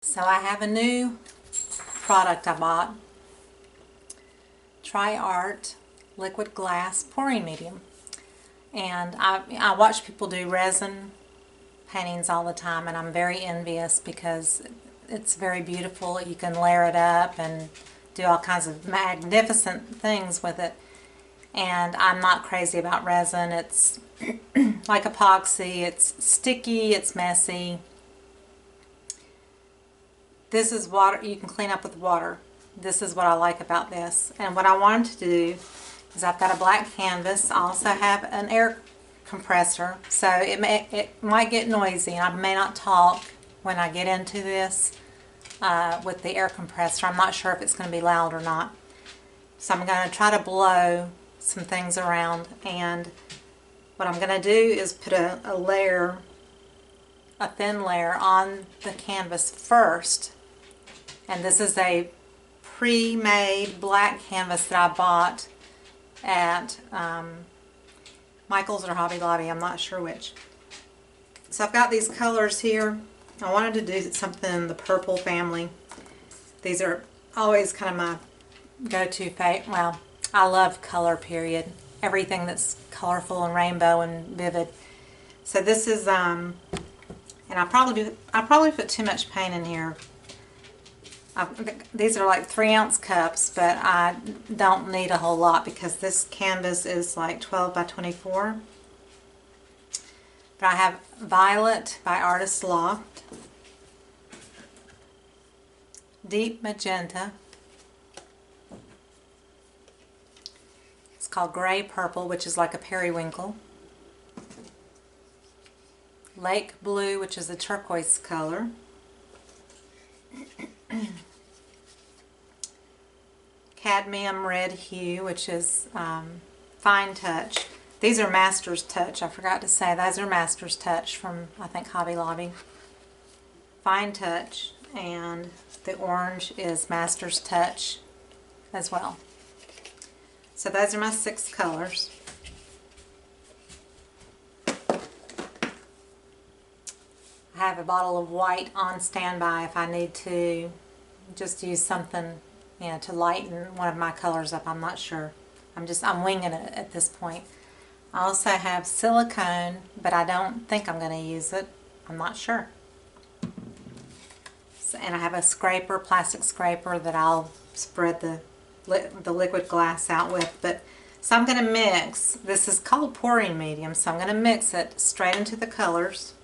So I have a new product I bought. Try Art liquid glass pouring medium. And I watch people do resin paintings all the time, and I'm very envious because it's very beautiful. You can layer it up and do all kinds of magnificent things with it. And I'm not crazy about resin. It's like epoxy. It's sticky, it's messy. This is water you can clean up with water. This is what I like about this. And what I wanted to do is I've got a black canvas. I also have an air compressor, so it might get noisy and I may not talk when I get into this with the air compressor. I'm not sure if it's going to be loud or not. So I'm going to try to blow some things around, and what I'm going to do is put a layer, a thin layer on the canvas first. And this is a pre-made black canvas that I bought at Michael's or Hobby Lobby, I'm not sure which. So I've got these colors here. I wanted to do something in the purple family. These are always kind of my go-to favorite. Well, I love color, period. Everything that's colorful and rainbow and vivid. So this is and I probably put too much paint in here. These are like 3-ounce cups, but I don't need a whole lot because this canvas is like 12 by 24. But I have Violet by Artist Loft, Deep Magenta, it's called Gray Purple, which is like a periwinkle, Lake Blue, which is a turquoise color, Cadmium Red Hue, which is Fine Touch. These are Master's Touch. I forgot to say, those are Master's Touch from, I think, Hobby Lobby. Fine Touch, and the orange is Master's Touch as well. So those are my 6 colors. I have a bottle of white on standby if I need to just use something, you know, to lighten one of my colors up. I'm not sure. I'm winging it at this point. I also have silicone, but I don't think I'm going to use it. I'm not sure. So, and I have a scraper, plastic scraper, that I'll spread the liquid glass out with. So I'm going to mix. This is called pouring medium, so I'm going to mix it straight into the colors.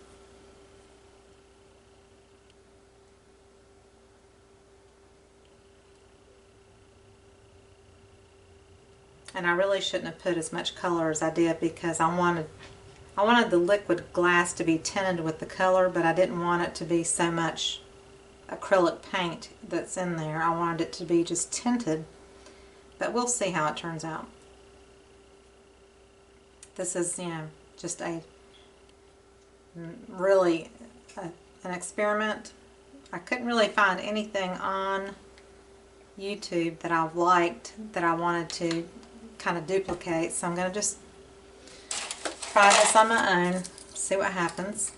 And I really shouldn't have put as much color as I did because I wanted the liquid glass to be tinted with the color, but I didn't want it to be so much acrylic paint that's in there. I wanted it to be just tinted, but we'll see how it turns out. This is, you know, just a really an experiment. I couldn't really find anything on YouTube that I liked that I wanted to kind of duplicate, so I'm going to just try this on my own, see what happens.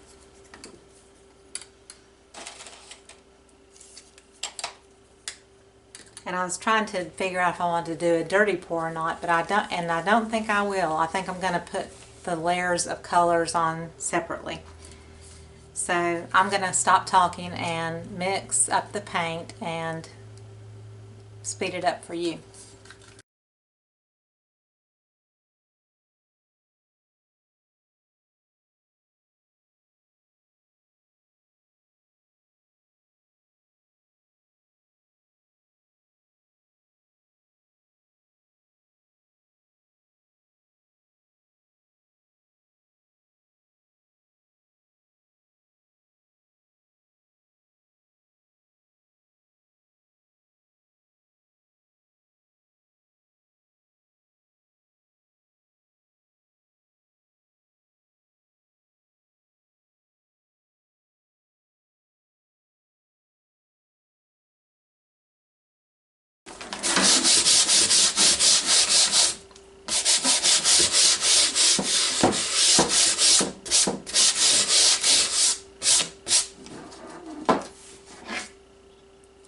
And I was trying to figure out if I wanted to do a dirty pour or not, but I don't think I will. I think I'm going to put the layers of colors on separately. So I'm going to stop talking and mix up the paint and speed it up for you.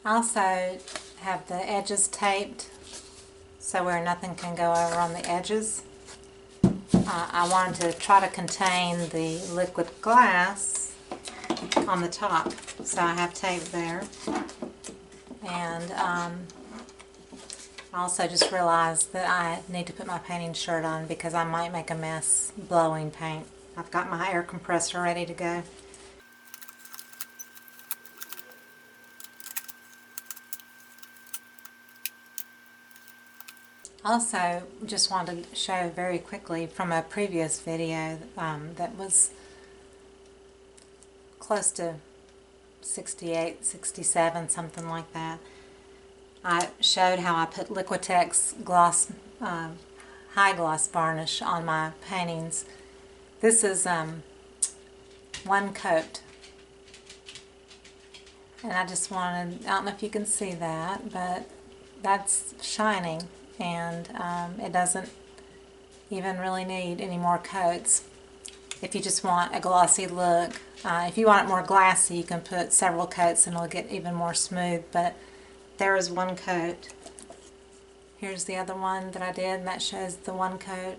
I also have the edges taped so where nothing can go over on the edges. I wanted to try to contain the liquid glass on the top, so I have tape there. And I also just realized that I need to put my painting shirt on because I might make a mess blowing paint. I've got my air compressor ready to go. Also, just wanted to show very quickly from a previous video that was close to 68, 67, something like that. I showed how I put Liquitex gloss, high gloss varnish on my paintings. This is one coat. And I just wanted, I don't know if you can see that, but that's shining. And it doesn't even really need any more coats if you just want a glossy look. If you want it more glassy, you can put several coats and it'll get even more smooth, but there is one coat. Here's the other one that I did, and that shows the one coat.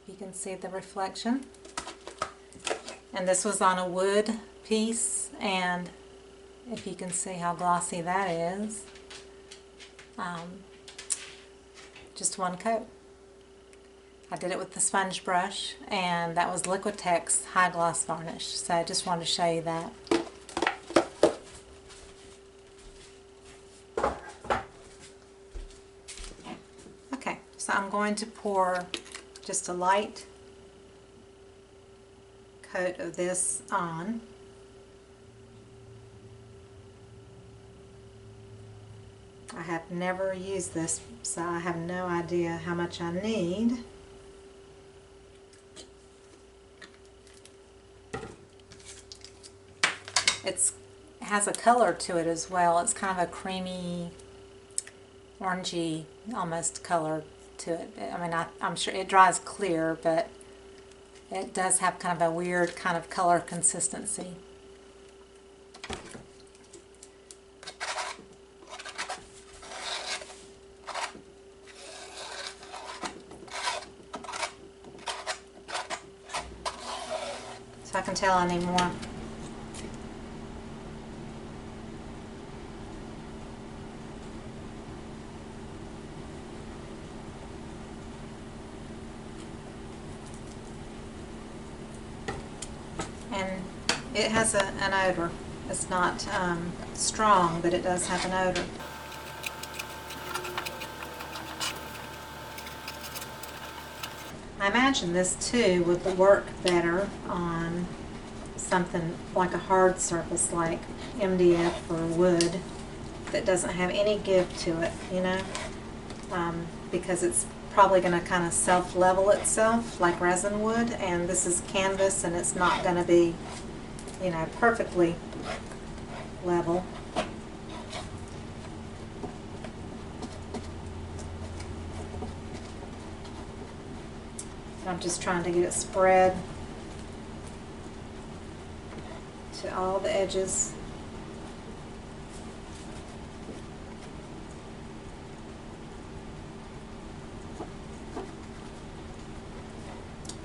You can see the reflection. And this was on a wood piece, and if you can see how glossy that is. Just one coat. I did it with the sponge brush, and that was Liquitex high gloss varnish. So I just wanted to show you that. Okay, so I'm going to pour just a light coat of this on. I have never used this, so I have no idea how much I need. It has a color to it as well. It's kind of a creamy, orangey almost color to it. I mean, I'm sure it dries clear, but it does have kind of a weird kind of color consistency. So I can tell I need more. And it has an odor. It's not strong, but it does have an odor. I imagine this too would work better on something like a hard surface like MDF or wood that doesn't have any give to it, you know, because it's probably going to kind of self-level itself like resin would, and this is canvas and it's not going to be, you know, perfectly level. I'm just trying to get it spread to all the edges.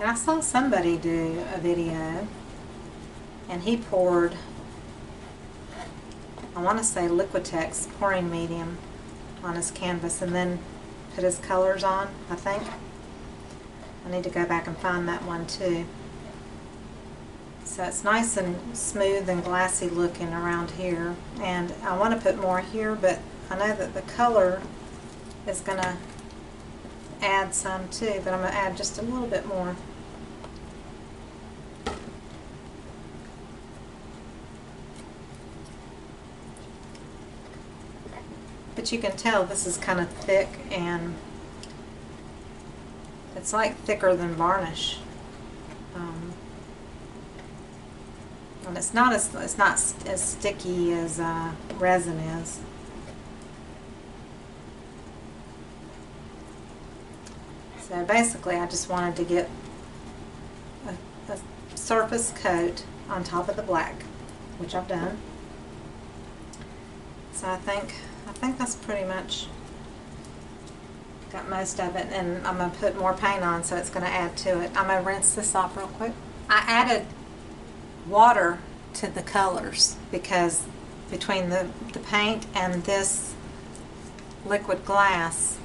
And I saw somebody do a video and he poured, I want to say Liquitex pouring medium on his canvas and then put his colors on, I think. I need to go back and find that one too. So it's nice and smooth and glassy looking around here, and I want to put more here, but I know that the color is going to add some too, but I'm going to add just a little bit more. But you can tell this is kind of thick, and it's like thicker than varnish, and it's not as sticky as resin is. So basically, I just wanted to get a surface coat on top of the black, which I've done. So I think that's pretty much got most of it, and I'm going to put more paint on, so it's going to add to it. I'm going to rinse this off real quick. I added water to the colors because between the paint and this liquid glass,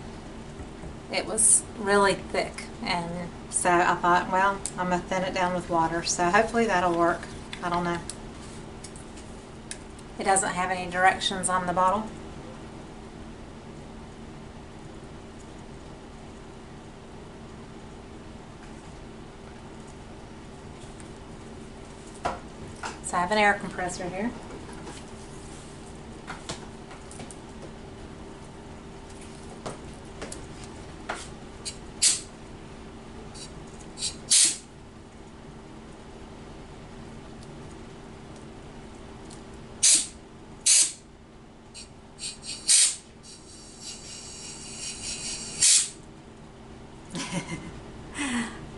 it was really thick, and so I thought, well, I'm going to thin it down with water, so hopefully that'll work. I don't know. It doesn't have any directions on the bottle. So I have an air compressor here.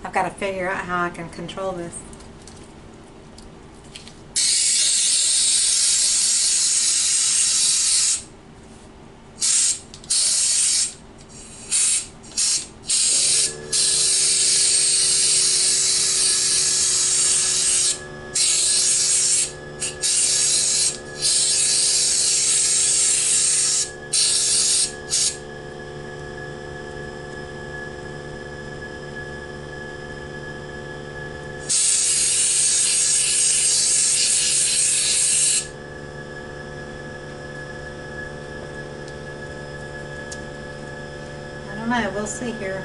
I've got to figure out how I can control this. I don't know, we'll see here.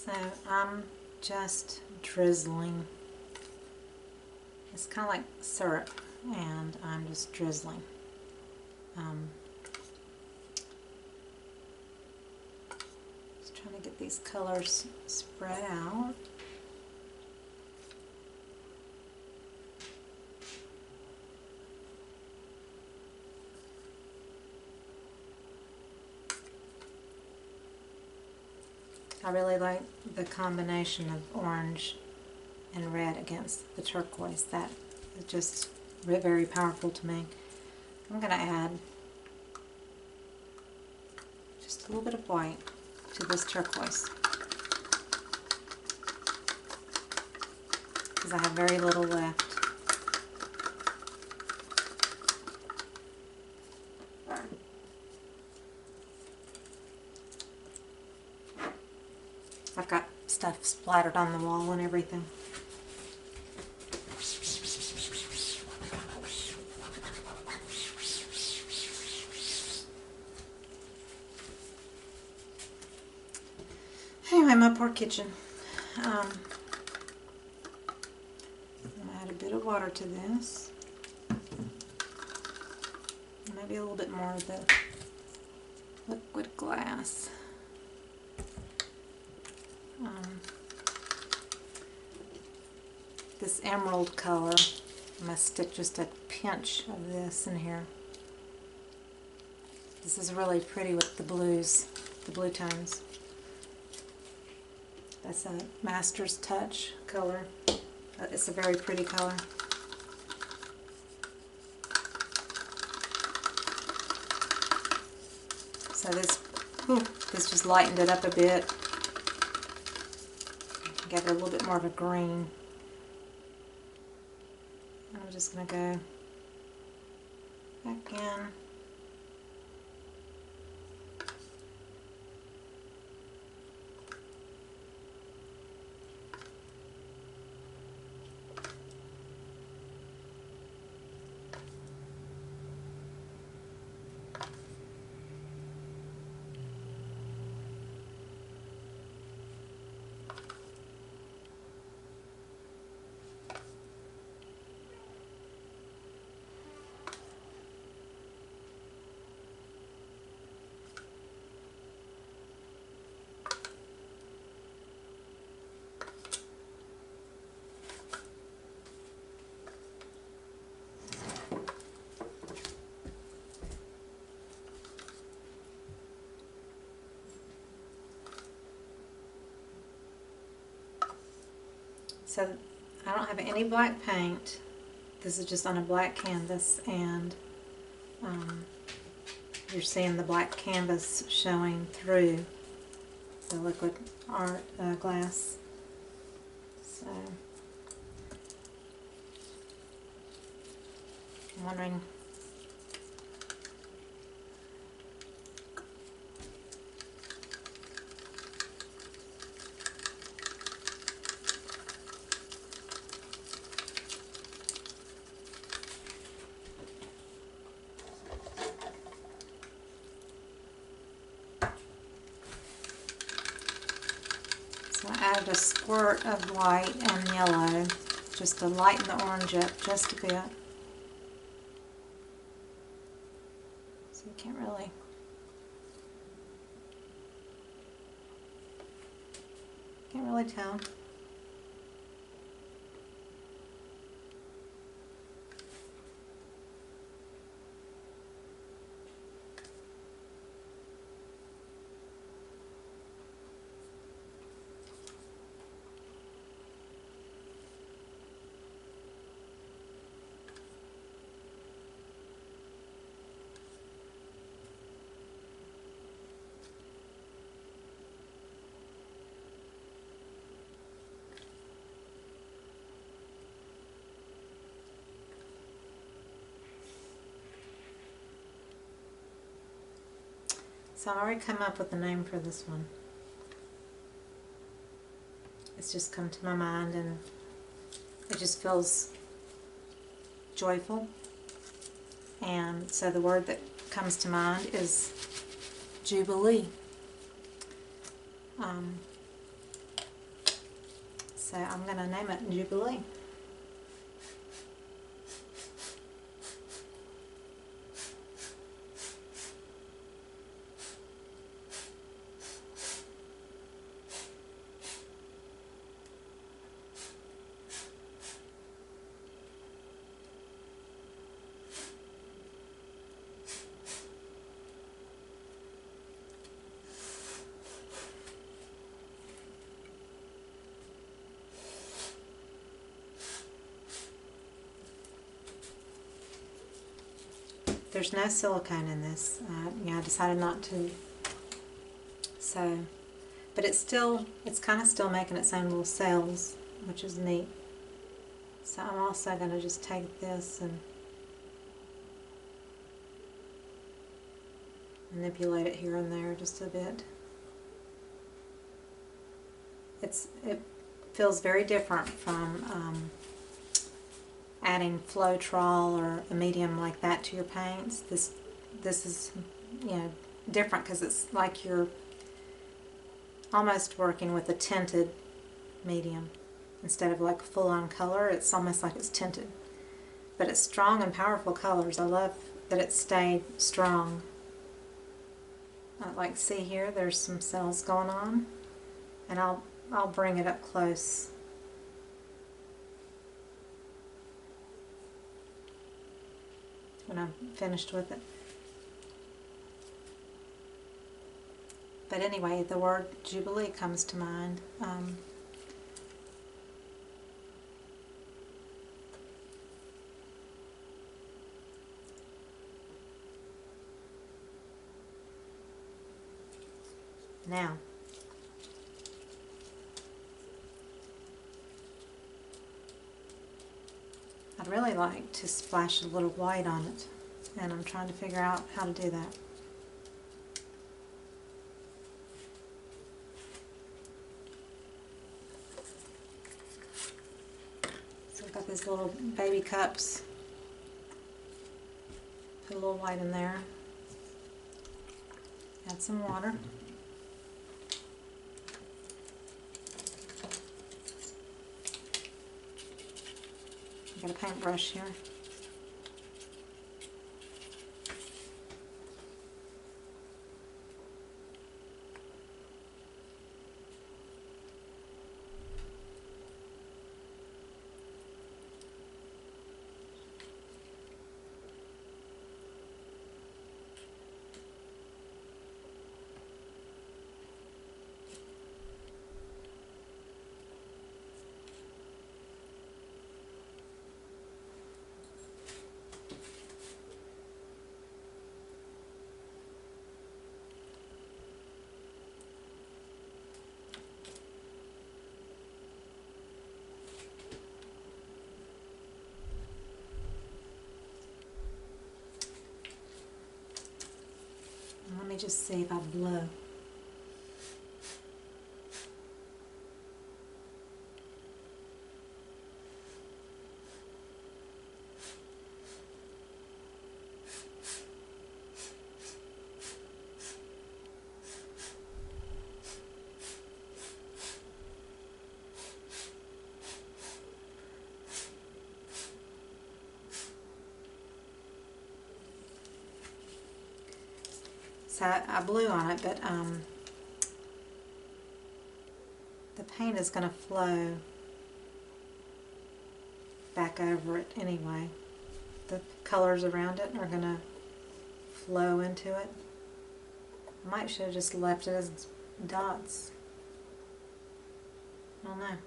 So I'm just drizzling. It's kind of like syrup, and I'm just drizzling. Just trying to get these colors spread out. I really like the combination of orange and red against the turquoise. That is just very powerful to me. I'm going to add just a little bit of white to this turquoise because I have very little left. I've got stuff splattered on the wall and everything. Anyway, my poor kitchen. I'm going to add a bit of water to this. Maybe a little bit more of the liquid glass. This emerald color, I'm going to stick just a pinch of this in here. This is really pretty with the blues, the blue tones. That's a Master's Touch color. It's a very pretty color. So this just lightened it up a bit. Give it a little bit more of a green. I'm just going to go back in. So I don't have any black paint. This is just on a black canvas, and you're seeing the black canvas showing through the liquid art glass. So I'm wondering, so I added a squirt of white and yellow just to lighten the orange up just a bit. So you can't really tell. So I already come up with a name for this one. It's just come to my mind, and it just feels joyful. And so the word that comes to mind is Jubilee. So I'm going to name it Jubilee. There's no silicone in this. Yeah, I decided not to. So, but it's kind of still making its own little cells, which is neat. So I'm also going to just take this and manipulate it here and there just a bit. It feels very different from adding Floetrol or a medium like that to your paints. This is, you know, different because it's like you're almost working with a tinted medium instead of like full-on color. It's almost like it's tinted, but it's strong and powerful colors. I love that it stayed strong. Like, see here, there's some cells going on, and I'll bring it up close. When I'm finished with it. But anyway, the word Jubilee comes to mind. Now, I'd really like to splash a little white on it, and I'm trying to figure out how to do that. So I've got these little baby cups. Put a little white in there. Add some water. I've got a paintbrush here. Let me just see if I blow. So I blew on it, but the paint is going to flow back over it anyway. The colors around it are going to flow into it. I might should have just left it as dots. I don't know. I'll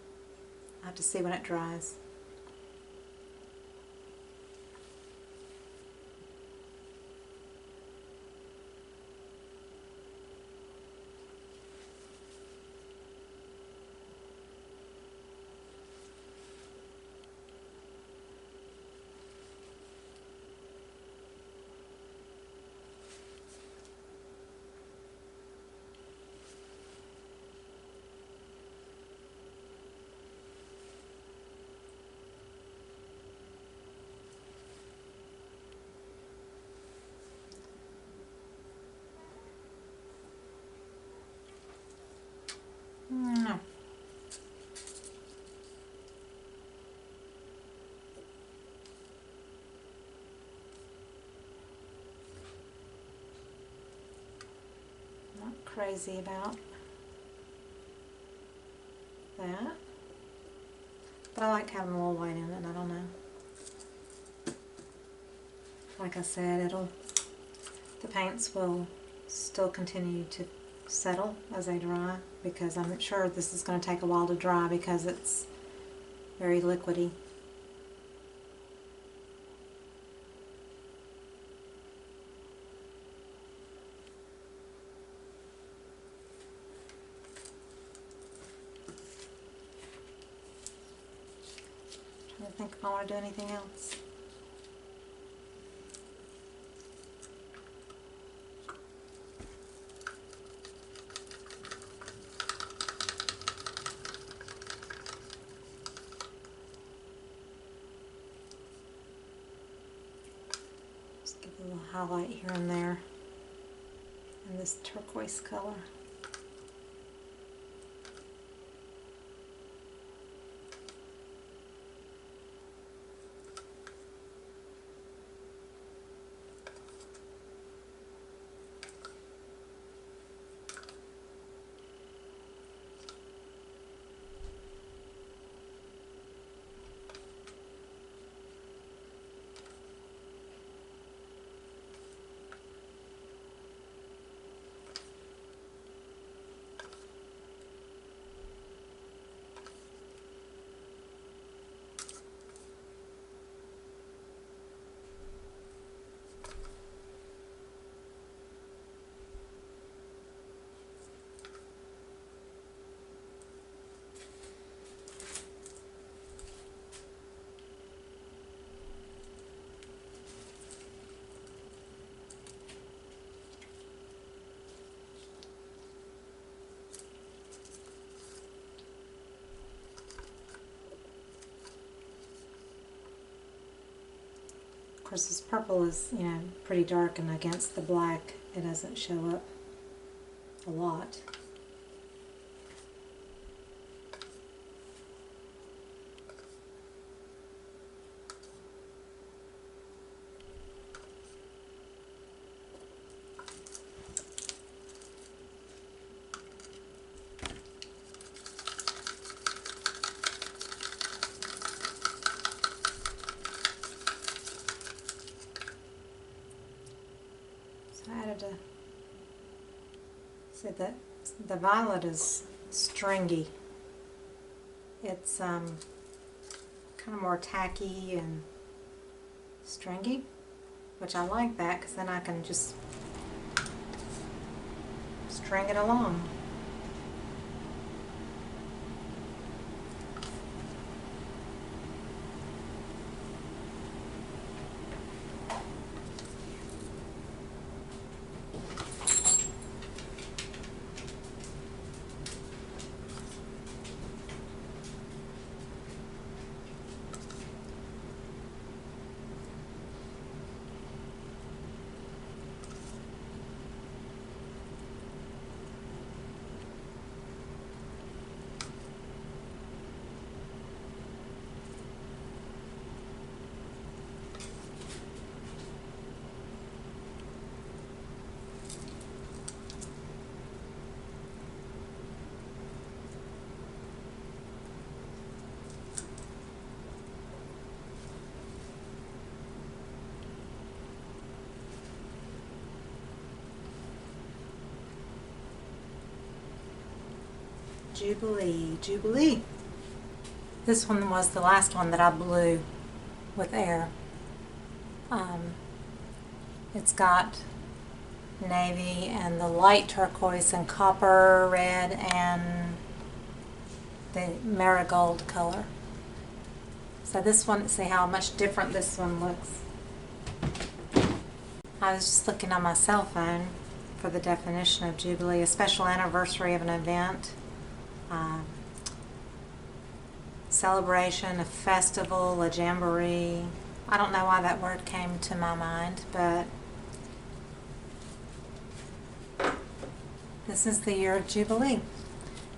have to see when it dries. crazy about that. But I like having a little white in it, I don't know. Like I said, the paints will still continue to settle as they dry, because I'm sure this is going to take a while to dry because it's very liquidy. I think if I want to do anything else. Just give a little highlight here and there in this turquoise color. Of course, this purple is, pretty dark, and against the black, it doesn't show up a lot. I added see that the violet is stringy. It's kind of more tacky and stringy, which I like that because then I can just string it along. Jubilee, Jubilee. This one was the last one that I blew with air. It's got navy and the light turquoise and copper red and the marigold color. So this one, see how much different this one looks. I was just looking on my cell phone for the definition of Jubilee, a special anniversary of an event. Celebration, a festival, a jamboree. I don't know why that word came to my mind, but this is the year of Jubilee.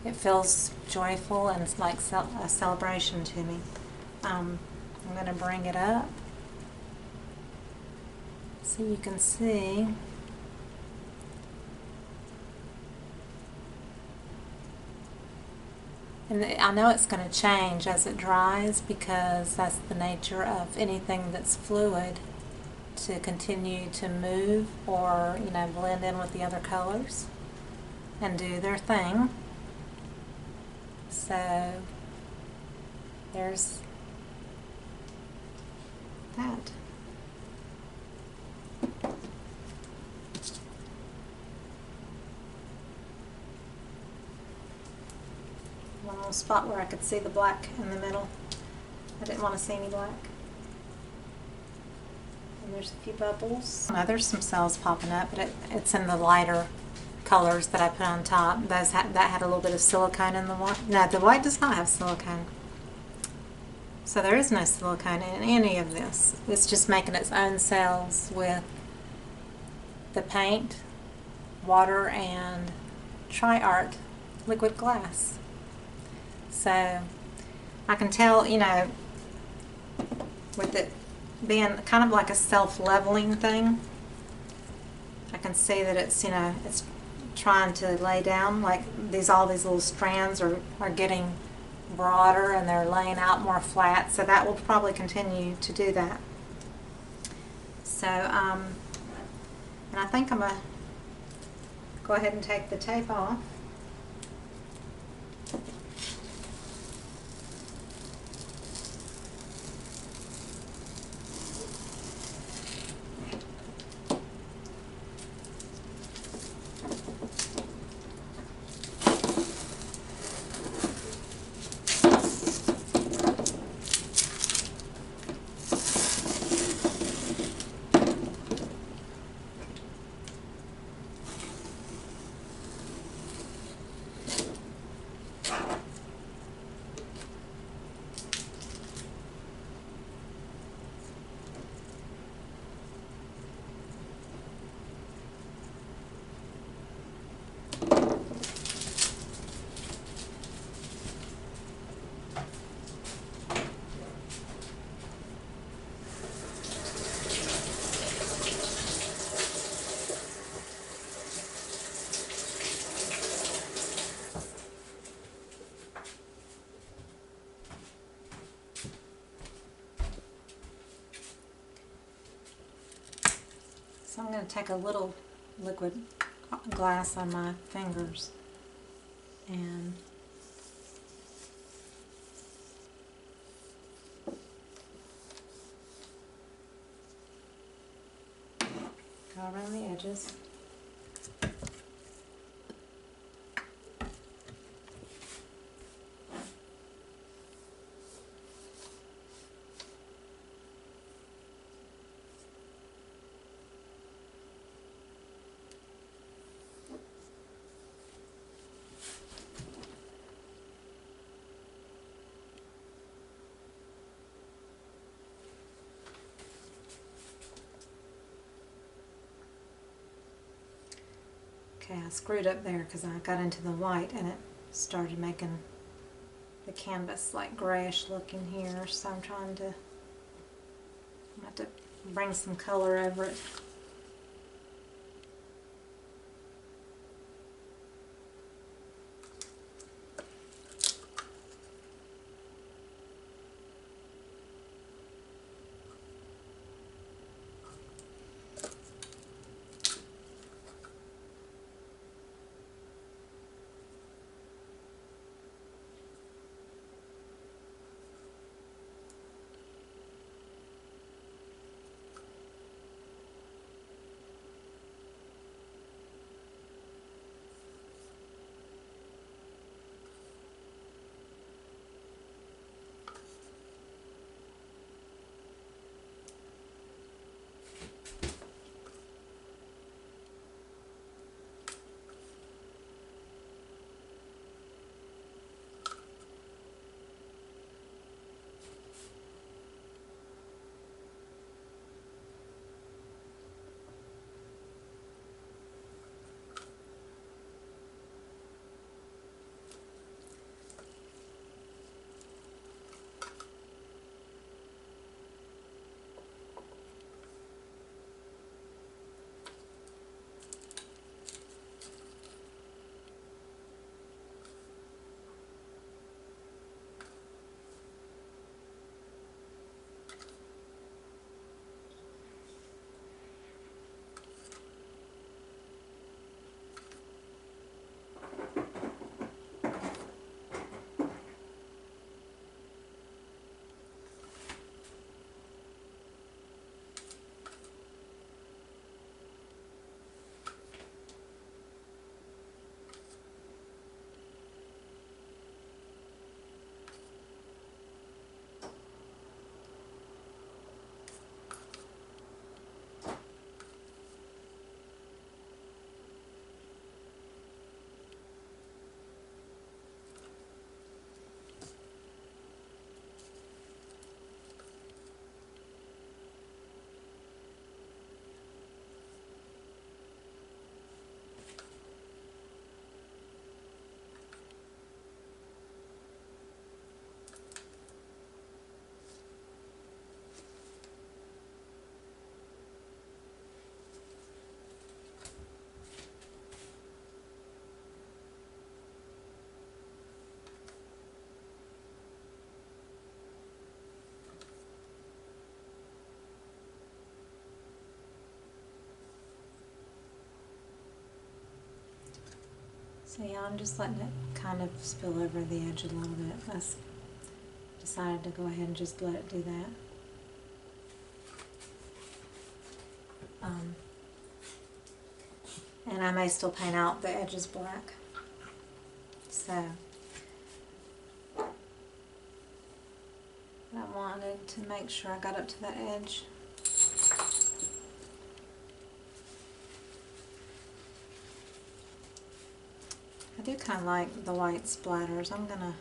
It feels joyful and it's like a celebration to me. I'm going to bring it up so you can see And I know it's going to change as it dries because that's the nature of anything that's fluid, to continue to move or, you know, blend in with the other colors and do their thing. So there's that. One little spot where I could see the black in the middle. I didn't want to see any black. And there's a few bubbles. Oh, there's some cells popping up, but it's in the lighter colors that I put on top. That had a little bit of silicone in the white. No, the white does not have silicone. So there is no silicone in any of this. It's just making its own cells with the paint, water, and Tri-Art liquid glass. So I can tell, you know, with it being kind of like a self-leveling thing, I can see that it's, you know, it's trying to lay down, like all these little strands are getting broader and they're laying out more flat, so that will probably continue to do that. So and I think I'm gonna go ahead and take the tape off. So I'm going to take a little liquid glass on my fingers and go around the edges. Okay, I screwed up there because I got into the white and it started making the canvas like grayish looking here, so I'm trying to, I have to bring some color over it. So yeah, I'm just letting it kind of spill over the edge a little bit. I decided to go ahead and just let it do that. And I may still paint out the edges black. So I wanted to make sure I got up to that edge. I do kind of like the white splatters. I'm gonna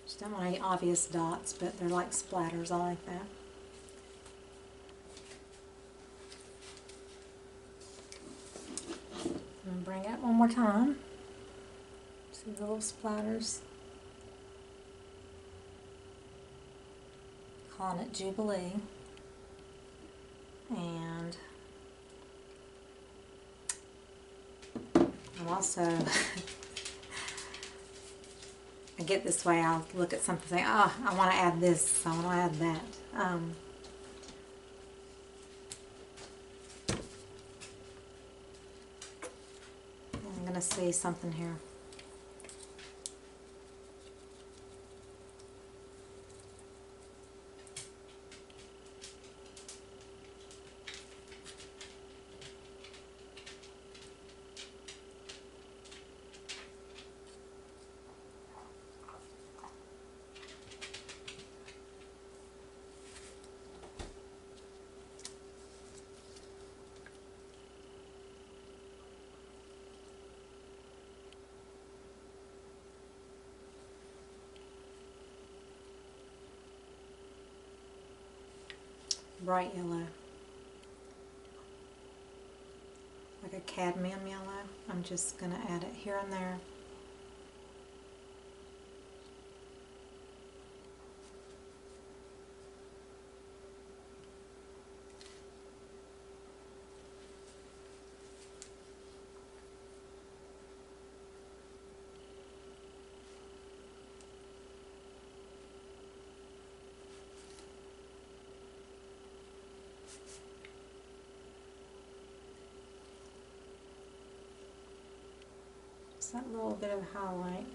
just don't want any obvious dots, but they're like splatters. I like that. I'm gonna bring it one more time. See the little splatters. Calling it Jubilee. And I'm also I get this way, I'll look at something and say, oh, I want to add this, I want to add that. I'm going to see something here. Bright yellow, like a cadmium yellow. I'm just going to add it here and there. That little bit of highlight.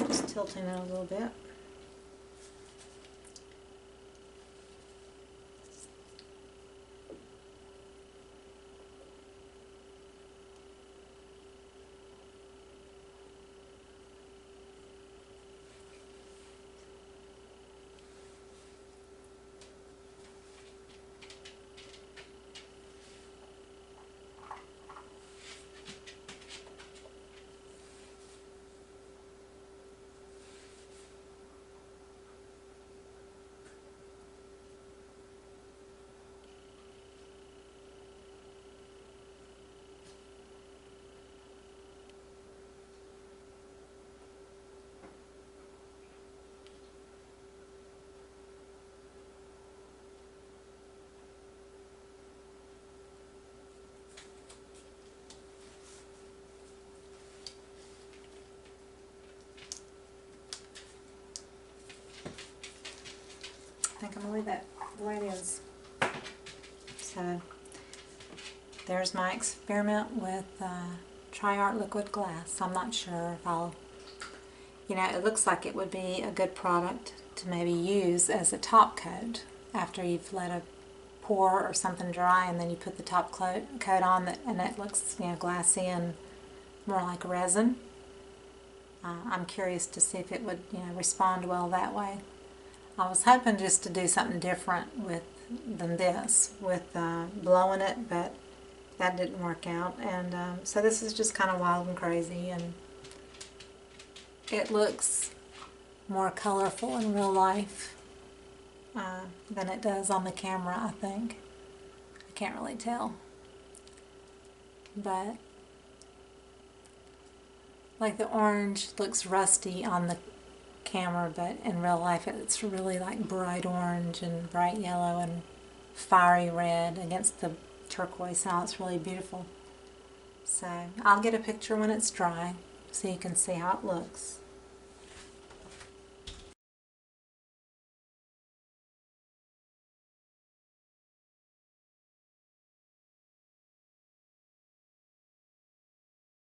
Just tilting it a little bit. I'm going to leave that the way it is. So there's my experiment with Tri-Art liquid glass. I'm not sure if I'll, you know, it looks like it would be a good product to maybe use as a top coat after you've let a pour or something dry, and then you put the top coat on that, and it looks, you know, glassy and more like resin. I'm curious to see if it would, you know, respond well that way. I was hoping just to do something different than this, with blowing it, but that didn't work out. And so this is just kind of wild and crazy, and it looks more colorful in real life than it does on the camera, I think. I can't really tell. But like the orange looks rusty on the camera, but in real life it's really like bright orange and bright yellow and fiery red against the turquoise. Now it's really beautiful. So I'll get a picture when it's dry so you can see how it looks.